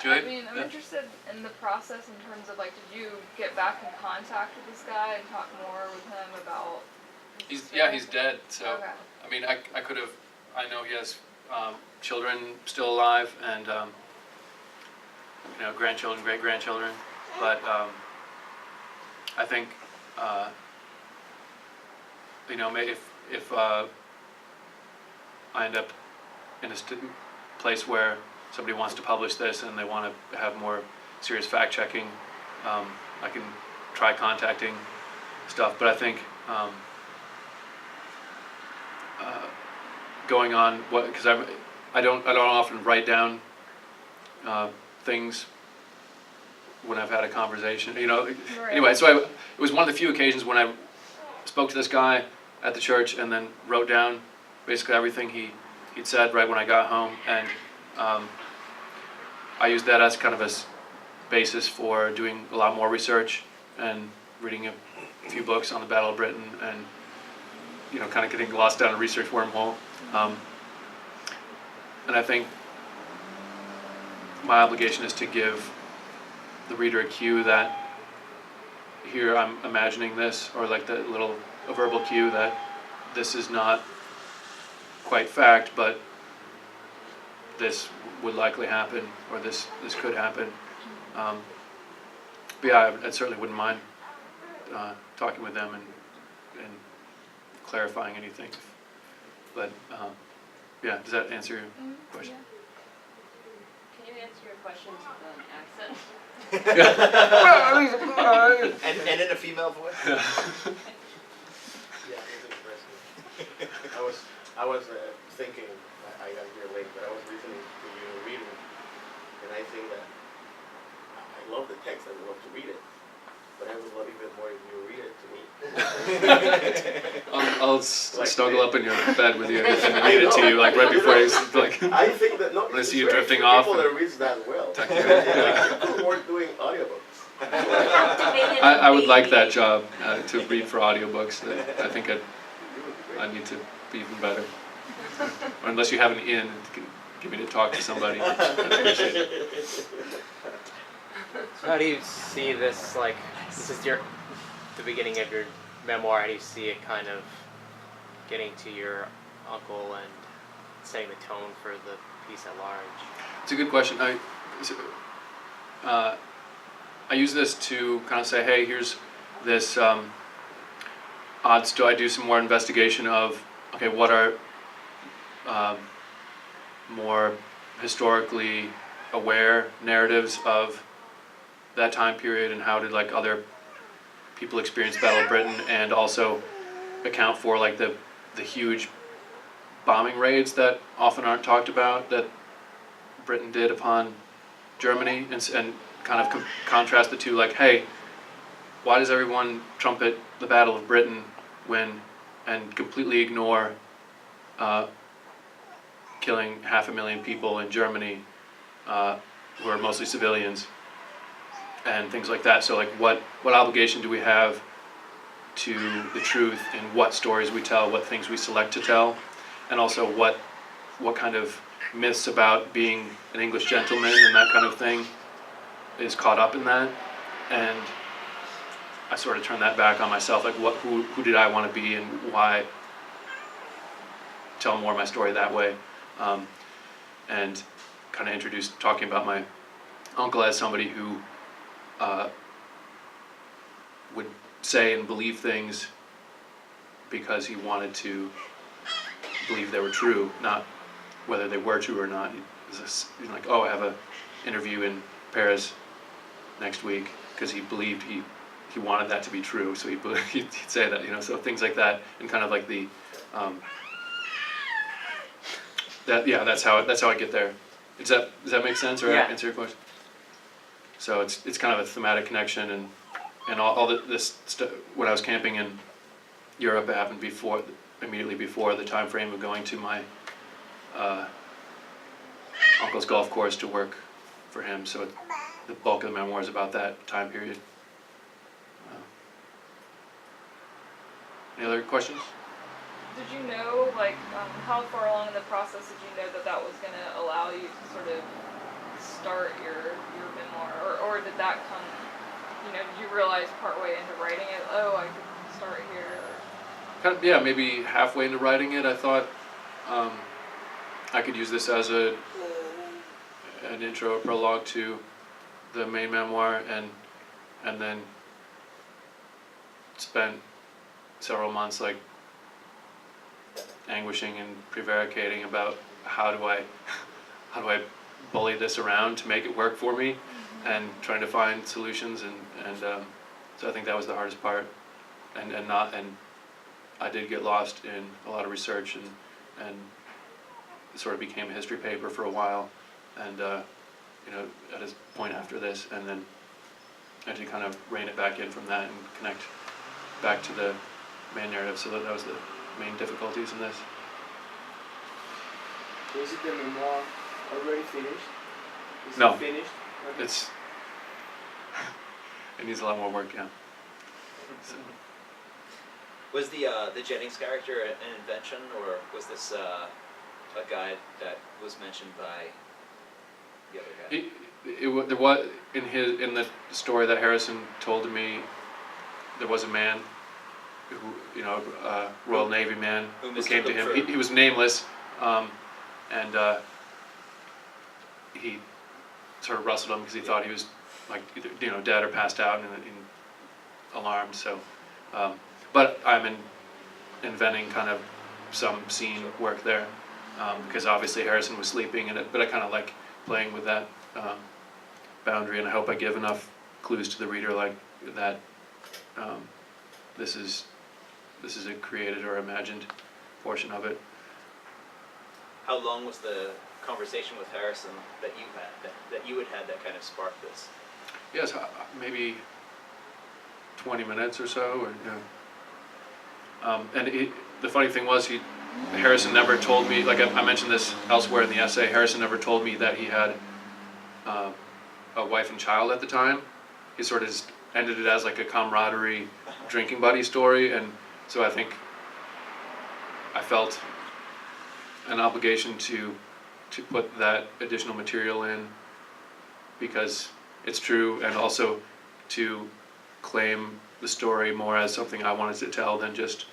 Juliet? I mean, I'm interested in the process in terms of, like, did you get back in contact with this guy and talk more with him about his He's dead, so, Okay. I mean, I could have, I know he has children still alive and, grandchildren, great-grandchildren, but I think, if I end up in a place where somebody wants to publish this and they want to have more serious fact-checking, I can try contacting stuff. But I think going on because I don't often write down things when I've had a conversation. Right. Anyway, so it was one of the few occasions when I spoke to this guy at the church and then wrote down basically everything he'd said right when I got home, and I used that as kind of a basis for doing a lot more research and reading a few books on the Battle of Britain and kind of getting lost down a research wormhole. And I think my obligation is to give the reader a cue that here I'm imagining this, or like a verbal cue that this is not quite fact, but this would likely happen, or this could happen. But yeah, I certainly wouldn't mind talking with them and clarifying anything. But yeah, does that answer your question? Yeah. Can you answer your question with an accent? And in a female voice? Yeah. Yeah, it's interesting. I was thinking, I got here late, but I was listening to you reading, and I think that I love the text, I would love to read it, but I would love even more if you read it to me. I'll snuggle up in your bed with you and read it to you, like right before you, like. I think that When I see you drifting off. People that reads that well. Tuck you in. People who are doing audiobooks. I would like that job to read for audiobooks. I think I need to be even better. Or unless you have an in, give me to talk to somebody. I'd appreciate it. So how do you see this, like, this is the beginning of your memoir, how do you see it kind of getting to your uncle and setting the tone for the piece at large? It's a good question. I use this to kind of say, hey, here's this odds. Do I do some more investigation of, okay, what are more historically aware narratives of that time period, and how did like other people experience Battle of Britain, and also account for like the huge bombing raids that often aren't talked about that Britain did upon Germany, and kind of contrast the two, like, hey, why does everyone trumpet the Battle of Britain and completely ignore killing 500,000 people in Germany who are mostly civilians and things like that. So like what obligation do we have to the truth in what stories we tell, what things we select to tell, and also what kind of myths about being an English gentleman and that kind of thing is caught up in that. And I sort of turned that back on myself, like who did I want to be, and why tell more of my story that way, and kind of introduced talking about my uncle as somebody who would say and believe things because he wanted to believe they were true, not whether they were true or not. He's like, oh, I have an interview in Paris next week, because he believed he wanted that to be true, so he'd say that, so things like that, and kind of like the that's how I get there. Does that make sense, or answer your question? So it's kind of a thematic connection, and all this stuff. When I was camping in Europe, it happened immediately before the time frame of going to my uncle's golf course to work for him. So the bulk of the memoir is about that time period. Any other questions? Did you know, like, how far along in the process did you know that was going to allow you to sort of you realize partway into writing it, oh, I could start here? Kind of, yeah, maybe halfway into writing it, I thought I could use this as an intro, a prologue to the main memoir, and then spent several months like anguishing and prevaricating about how do I bully this around to make it work for me, and trying to find solutions, and so I think that was the hardest part, and I did get lost in a lot of research, and it sort of became a history paper for a while, and at a point after this, and then I had to kind of rein it back in from that and connect back to the main narrative, so that was the main difficulties in this. Was it the memoir already finished? Is No. it finished? Okay. It needs a lot more work, yeah. So, Was the Jennings character an invention, or was this a guy that was mentioned by the other guy? there was in the story that Harrison told to me, there was a man who, a Royal Navy man Who who mistook came to him him. for- He was nameless, and he sort of rustled him because he thought he was like either dead or passed out and alarmed. So, but I'm inventing kind of some scene work there, because obviously Harrison was sleeping, but I kind of like playing with that boundary, and I hope I give enough clues to the reader like that. This is a created or imagined portion of it. How long was the conversation with Harrison that you had that kind of sparked this? Yes, maybe 20 minutes or so, or and the funny thing was, Harrison never told me, like I mentioned this elsewhere in the essay, Harrison never told me that he had a wife and child at the time. He sort of just ended it as like a camaraderie drinking buddy story, and so I think I felt an obligation to put that additional material in because it's true, and also to claim the story more as something I wanted to tell than just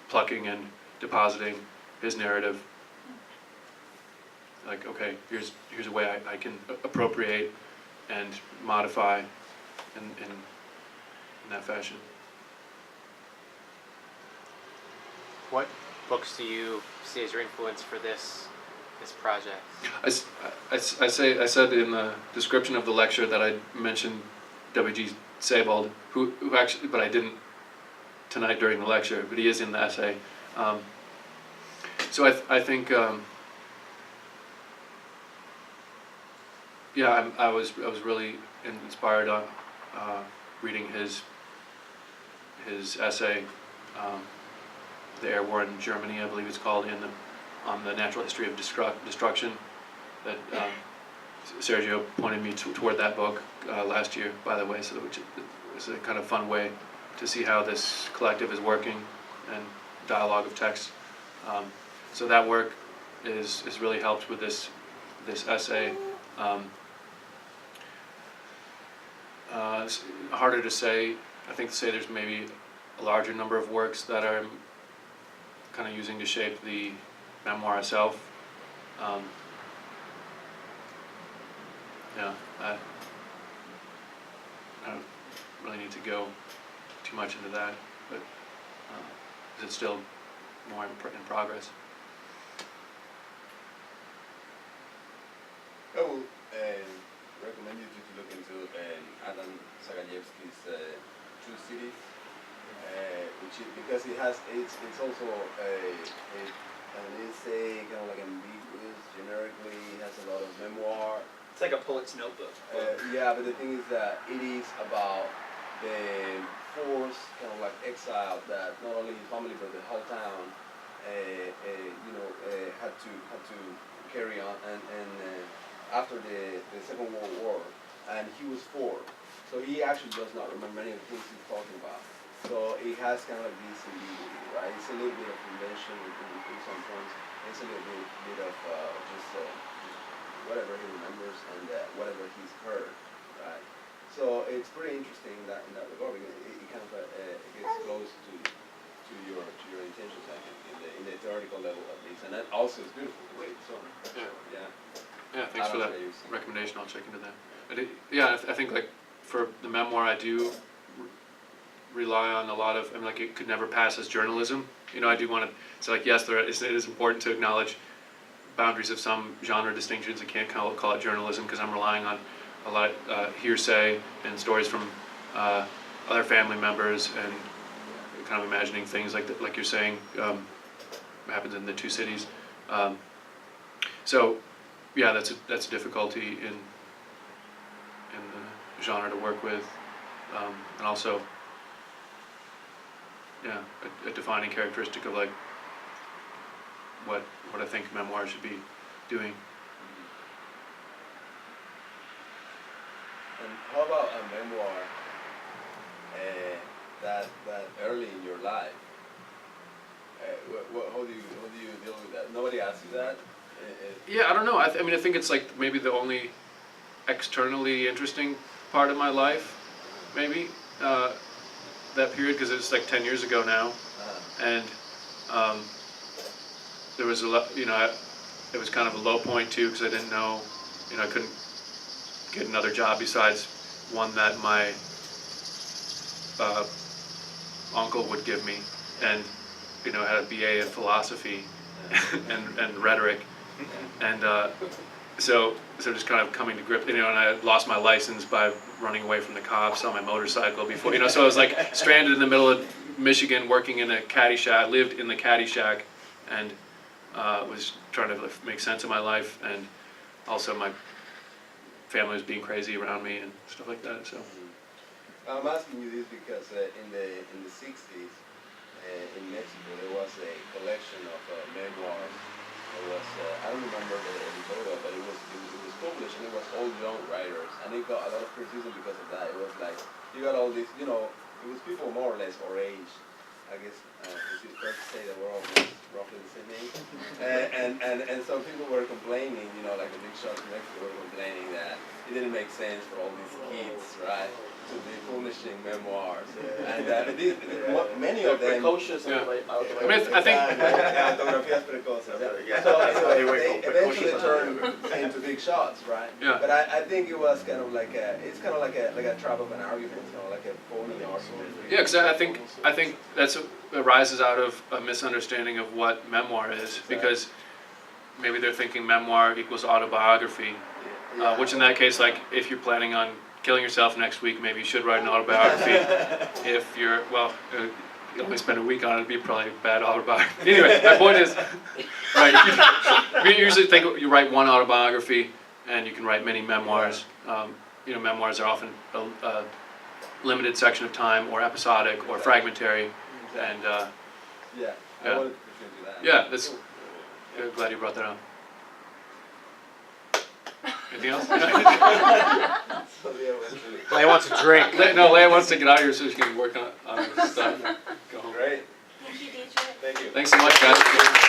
plucking and depositing his narrative. Like, okay, here's a way I can appropriate and modify in that fashion. What books do you see as your influence for this project? I said in the description of the lecture that I mentioned W.G. Sebald, who actually, but I didn't tonight during the lecture, but he is in the essay. So I think, yeah, I was really inspired on reading his essay, The Air War in Germany, I believe it's called, on the natural history of destruction, that Sergio pointed me toward that book last year, by the way, so which is a kind of fun way to see how this collective is working and dialogue of text. So that work is really helped with this essay. It's harder to say. I think to say there's maybe a larger number of works that I'm kind of using to shape the memoir itself. Yeah, I don't really need to go too much into that, but it's still more in progress. I would recommend you to look into Adam Zagajewski's True Cities, which is because it's also an essay, kind of like ambiguous, generically, has a lot of memoir. It's like a poet's notebook. Yeah, but the thing is that it is about the forced kind of like exile that not only his family but the whole town, had to carry on, and after the Second World War, and he was 4, so he actually does not remember any of the things he's talking about. So it has kind of this ambiguity, right? It's a little bit of invention in some points. It's a little bit of just whatever he remembers and whatever he's heard, right? So it's pretty interesting in that regard because it kind of gets close to your intentions, I think, in the theoretical level at least, and that also is beautiful the way it's done. Yeah. Yeah. Yeah, thanks for that Ada's recommendation. I'll check into that. Yeah, I think like for the memoir, I do rely on a lot of. I mean, like it could never pass as journalism. You know, I do want to. So like, yes, it is important to acknowledge boundaries of some genre distinctions. I can't call it journalism because I'm relying on a lot of hearsay and stories from other family members and kind of imagining things like you're saying happens in the two cities. So yeah, that's a difficulty in the genre to work with, and also yeah, a defining characteristic of like what I think memoir should be doing. And how about a memoir that early in your life? How do you deal with that? Nobody asks you that. Yeah, I don't know. I mean, I think it's like maybe the only externally interesting part of my life, maybe that period, because it's like 10 years ago now, and there was it was kind of a low point too, because I didn't know, I couldn't get another job besides one that my uncle would give me, and had a BA in philosophy and rhetoric, and so just kind of coming to grip, and I lost my license by running away from the cops on my motorcycle before, so I was like stranded in the middle of Michigan working in a caddy shack. I lived in the caddy shack and was trying to make sense of my life, and also my family was being crazy around me and stuff like that. So I'm asking you this because in the 60s in Mexico there was a collection of memoirs. It was I don't remember the editorial, but it was published, and it was all young writers, and it got a lot of criticism because of that. It was like you got all these, it was people more or less our age. I guess is it fair to say that we're all roughly the same age? And some people were complaining, like the big shots in Mexico were complaining that it didn't make sense for all these kids, right, to be publishing memoirs. And many of them. Precocious. Yeah. I mean, I think. Autografías precoces. So they eventually turned into big shots, right? Yeah. But I think it was kind of like it's kind of like a trap of an argument, like a phony argument. Yeah, because I think it arises out of a misunderstanding of what memoir is, because maybe they're thinking memoir equals autobiography, which in that case, like if you're planning on killing yourself next week, maybe you should write an autobiography. If you're, you only spend a week on it, it'd be probably a bad autobiography. Anyway, my point is, right, we usually think you write one autobiography and you can write many memoirs. Memoirs are often a limited section of time, or episodic, or fragmentary, and I yeah. wanted to contribute to that. Yeah, that's. Glad you brought that up. Anything else? So Leah was really Leia wants a drink. Leia wants to get out of here so she can work on her stuff. Go home. great. Thank you, Dietrik. Thank you. Thanks so much, guys.